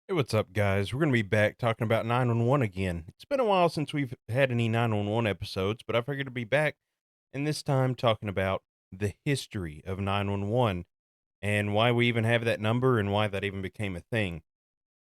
Hey, what's up, guys? We're going to be back talking about 911 again. It's been a while since we've had any 911 episodes, but I figured to be back, and this time talking about the history of 911 and why we even have that number and why that even became a thing.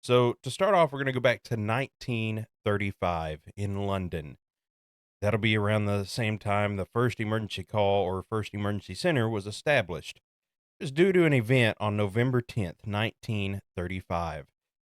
So, to start off, we're going to go back to 1935 in London. That'll be around the same time the first emergency call or first emergency center was established. It was due to an event on November 10th, 1935.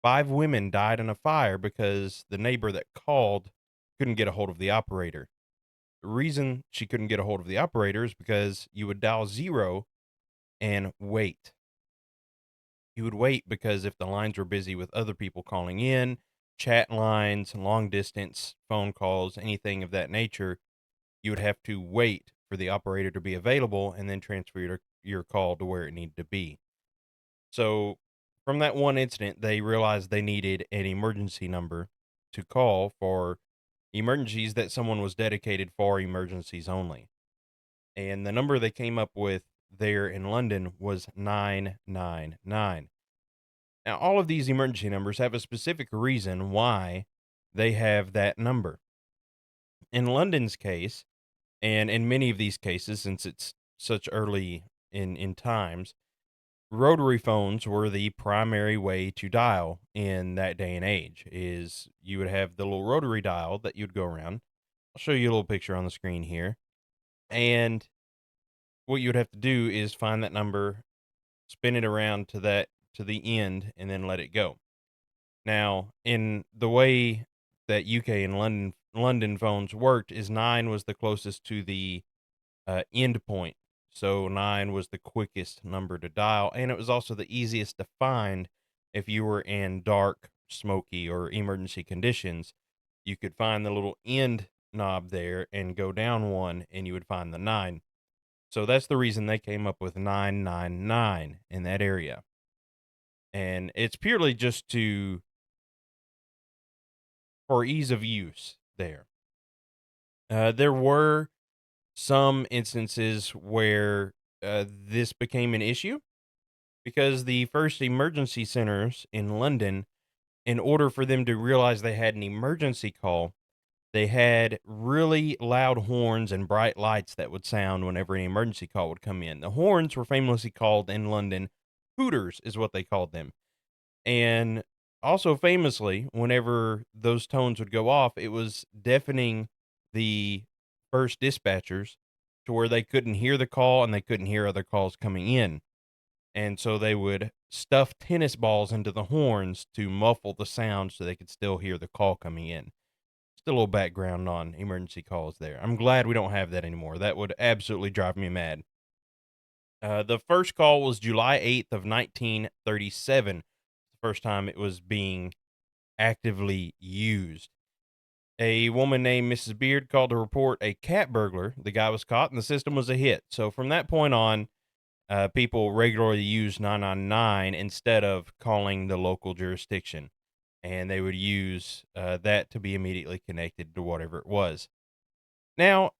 Five women died in a fire because the neighbor that called couldn't get a hold of the operator. The reason she couldn't get a hold of the operator is because you would dial zero and wait. You would wait because if the lines were busy with other people calling in, chat lines, long distance phone calls, anything of that nature, you would have to wait for the operator to be available and then transfer your call to where it needed to be. So, from that one incident, they realized they needed an emergency number to call for emergencies that someone was dedicated for emergencies only. And the number they came up with there in London was 999. Now, all of these emergency numbers have a specific reason why they have that number. In London's case, and in many of these cases, since it's such early in times, rotary phones were the primary way to dial in that day and age. Is you would have the little rotary dial that you'd go around. I'll show you a little picture on the screen here. And what you would have to do is find that number, spin it around to the end and then let it go. Now, in the way that UK and London phones worked is 9 was the closest to the end point. So 9 was the quickest number to dial, and it was also the easiest to find if you were in dark, smoky, or emergency conditions. You could find the little end knob there and go down one, and you would find the 9. So that's the reason they came up with 999 in that area. And it's purely just to for ease of use there. There were some instances where this became an issue because the first emergency centers in London, in order for them to realize they had an emergency call, they had really loud horns and bright lights that would sound whenever an emergency call would come in. The horns were famously called in London hooters, is what they called them. And also famously, whenever those tones would go off, it was deafening the first dispatchers to where they couldn't hear the call and they couldn't hear other calls coming in. And so they would stuff tennis balls into the horns to muffle the sound so they could still hear the call coming in. Just a little background on emergency calls there. I'm glad we don't have that anymore. That would absolutely drive me mad. The first call was July 8th of 1937. The first time it was being actively used. A woman named Mrs. Beard called to report a cat burglar. The guy was caught and the system was a hit. So from that point on, people regularly use 999 instead of calling the local jurisdiction. And they would use that to be immediately connected to whatever it was. Now,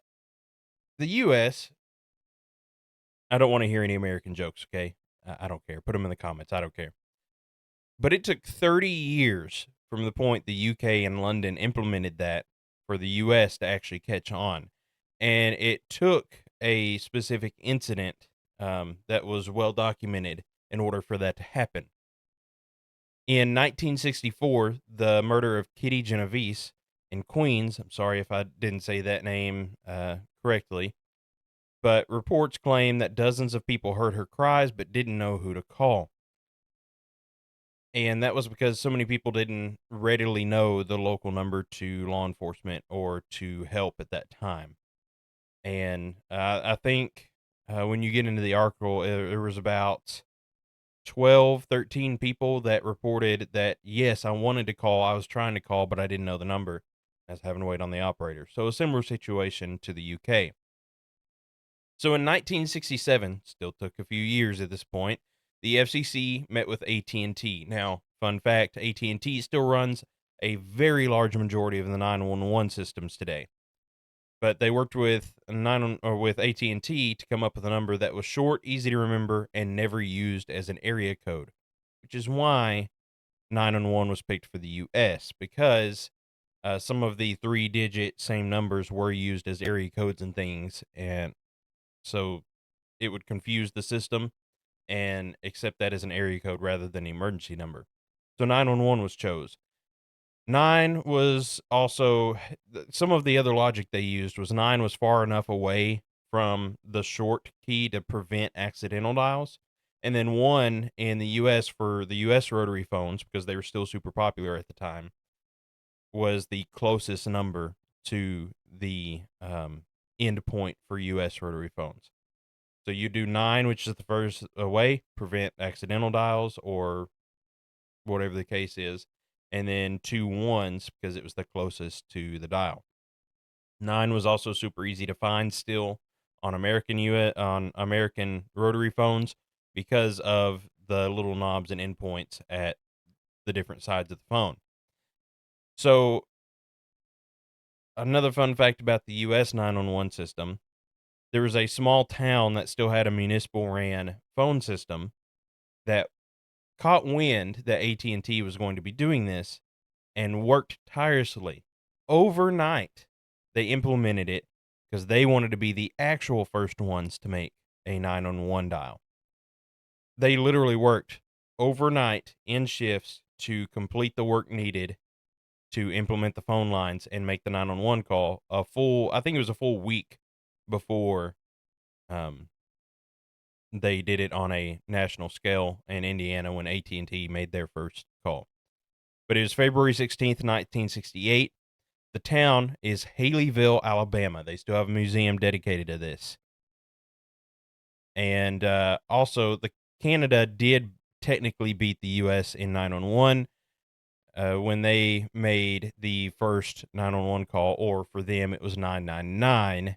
the U.S., I don't want to hear any American jokes, okay? I don't care. Put them in the comments. I don't care. But it took 30 years from the point the UK and London implemented that for the US to actually catch on. And it took a specific incident that was well documented in order for that to happen. In 1964, the murder of Kitty Genovese in Queens, I'm sorry if I didn't say that name correctly, but reports claim that dozens of people heard her cries but didn't know who to call. And that was because so many people didn't readily know the local number to law enforcement or to help at that time. And I think when you get into the article, there was about 12, 13 people that reported that, yes, I wanted to call. I was trying to call, but I didn't know the number. I was having to wait on the operator. So a similar situation to the UK. So in 1967, still took a few years at this point, the FCC met with AT&T. Now, fun fact, AT&T still runs a very large majority of the 911 systems today. But they worked with with AT&T to come up with a number that was short, easy to remember, and never used as an area code, which is why 911 was picked for the US because some of the 3-digit same numbers were used as area codes and things. And so it would confuse the system and accept that as an area code rather than an emergency number. So 911 was chose. 9 was also some of the other logic they used was 9 was far enough away from the short key to prevent accidental dials. And then 1 in the US for the US rotary phones, because they were still super popular at the time, was the closest number to the end point for US rotary phones. So you do 9, which is the first away, prevent accidental dials or whatever the case is, and then 2 ones because it was the closest to the dial. 9 was also super easy to find still on American rotary phones because of the little knobs and endpoints at the different sides of the phone. So another fun fact about the US 911 system, there was a small town that still had a municipal ran phone system that caught wind that AT&T was going to be doing this and worked tirelessly. Overnight, they implemented it because they wanted to be the actual first ones to make a 911 dial. They literally worked overnight in shifts to complete the work needed to implement the phone lines and make the 911 call I think it was a full week before um, they did it on a national scale in Indiana when AT&T made their first call. But it was February 16th, 1968. The town is Haleyville, Alabama. They still have a museum dedicated to this. And also, the Canada did technically beat the U.S. in 911 when they made the first 911 call, or for them, it was 999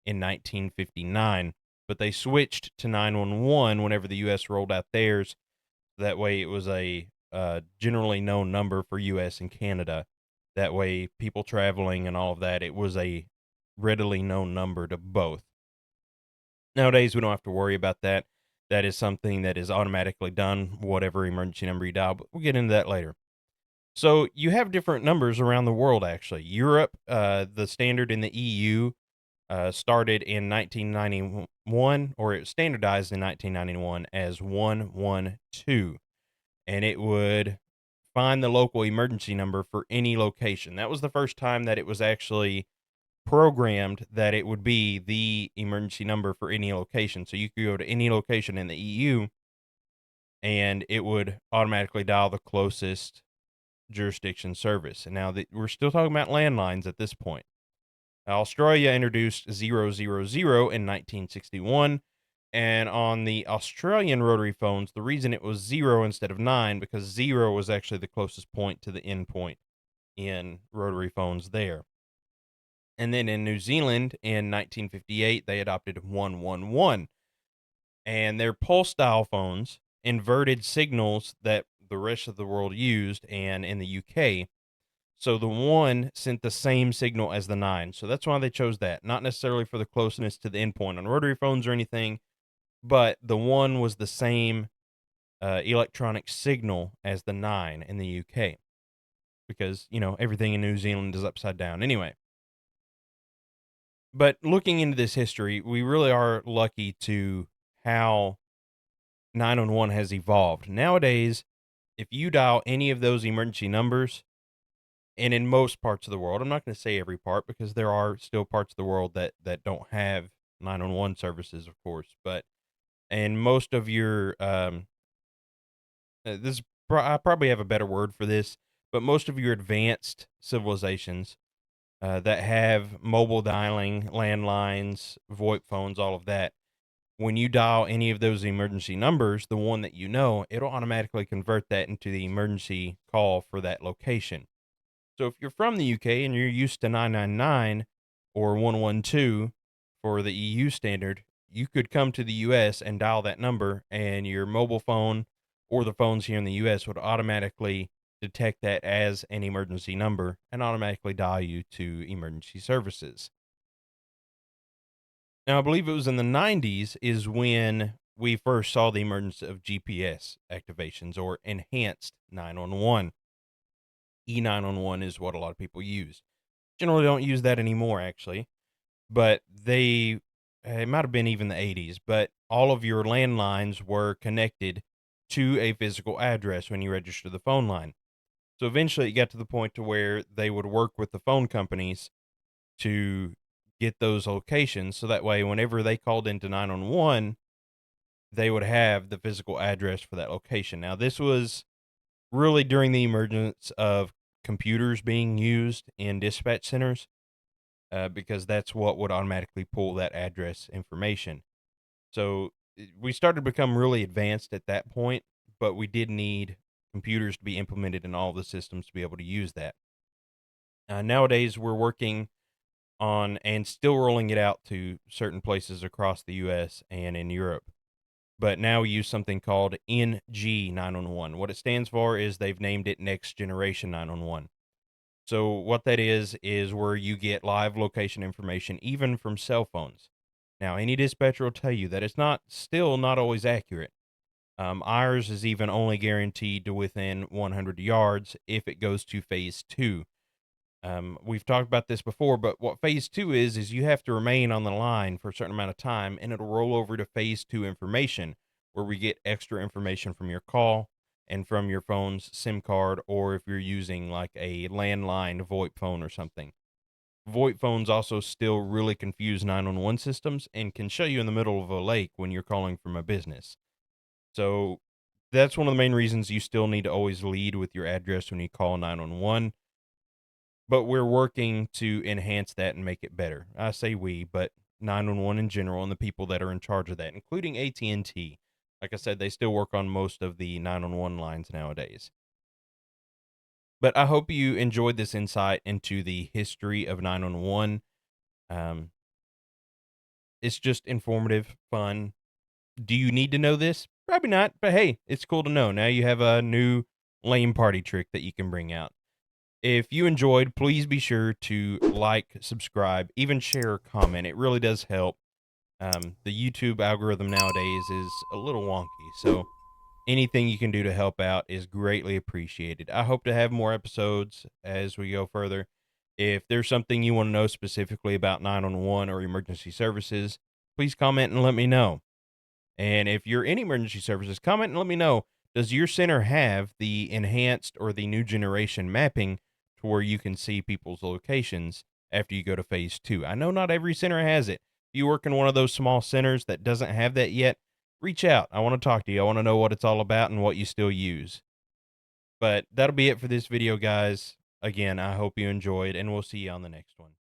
in 1959. But they switched to 911 whenever the U.S. rolled out theirs. That way, it was a generally known number for U.S. and Canada. That way, people traveling and all of that, it was a readily known number to both. Nowadays, we don't have to worry about that. That is something that is automatically done, whatever emergency number you dial, but we'll get into that later. So you have different numbers around the world, actually. Europe, the standard in the EU started in 1991, or it was standardized in 1991 as 112, and it would find the local emergency number for any location. That was the first time that it was actually programmed that it would be the emergency number for any location. So you could go to any location in the EU and it would automatically dial the closest jurisdiction service. And now that we're still talking about landlines at this point. Australia introduced 000 in 1961. And on the Australian rotary phones, the reason it was 0 instead of 9, because 0 was actually the closest point to the end point in rotary phones there. And then in New Zealand in 1958, they adopted 111. And their pulse style phones inverted signals that the rest of the world used, and in the UK. So the 1 sent the same signal as the 9. So that's why they chose that. Not necessarily for the closeness to the endpoint on rotary phones or anything, but the 1 was the same electronic signal as the 9 in the UK. Because, everything in New Zealand is upside down. Anyway. But looking into this history, we really are lucky to how 911 has evolved. Nowadays, if you dial any of those emergency numbers, and in most parts of the world, I'm not going to say every part because there are still parts of the world that don't have 911 services, of course. But and most of your I probably have a better word for this, but most of your advanced civilizations that have mobile dialing, landlines, VoIP phones, all of that. When you dial any of those emergency numbers, the one that it'll automatically convert that into the emergency call for that location. So if you're from the UK and you're used to 999 or 112 for the EU standard, you could come to the US and dial that number, and your mobile phone or the phones here in the US would automatically detect that as an emergency number and automatically dial you to emergency services. Now, I believe it was in the 90s is when we first saw the emergence of GPS activations or enhanced 911. E911 is what a lot of people use. Generally don't use that anymore, actually, but it might have been even the 80s, but all of your landlines were connected to a physical address when you register the phone line. So eventually it got to the point to where they would work with the phone companies to get those locations. So that way, whenever they called into 911, they would have the physical address for that location. Now, this was really during the emergence of computers being used in dispatch centers, because that's what would automatically pull that address information. So we started to become really advanced at that point, but we did need computers to be implemented in all the systems to be able to use that. Nowadays, we're working on and still rolling it out to certain places across the US and in Europe. But now we use something called NG911. What it stands for is they've named it Next Generation 911. So what that is where you get live location information even from cell phones. Now, any dispatcher will tell you that it's not still not always accurate. Ours is even only guaranteed to within 100 yards if it goes to phase two. We've talked about this before, but what phase two is you have to remain on the line for a certain amount of time and it'll roll over to phase two information where we get extra information from your call and from your phone's SIM card, or if you're using like a landline VoIP phone or something. VoIP phones also still really confuse 911 systems and can show you in the middle of a lake when you're calling from a business. So that's one of the main reasons you still need to always lead with your address when you call 911, but we're working to enhance that and make it better. I say we, but 911 in general and the people that are in charge of that, including AT&T. Like I said, they still work on most of the 911 lines nowadays. But I hope you enjoyed this insight into the history of 911. Um, it's just informative, fun. Do you need to know this? Probably not, but hey, it's cool to know. Now you have a new lame party trick that you can bring out. If you enjoyed, please be sure to like, subscribe, even share or comment. It really does help. The YouTube algorithm nowadays is a little wonky, so anything you can do to help out is greatly appreciated. I hope to have more episodes as we go further. If there's something you want to know specifically about 911 or emergency services, please comment and let me know. And if you're in emergency services, comment and let me know. Does your center have the enhanced or the new generation mapping to where you can see people's locations after you go to phase two? I know not every center has it. If you work in one of those small centers that doesn't have that yet, reach out. I want to talk to you. I want to know what it's all about and what you still use. But that'll be it for this video, guys. Again, I hope you enjoyed, and we'll see you on the next one.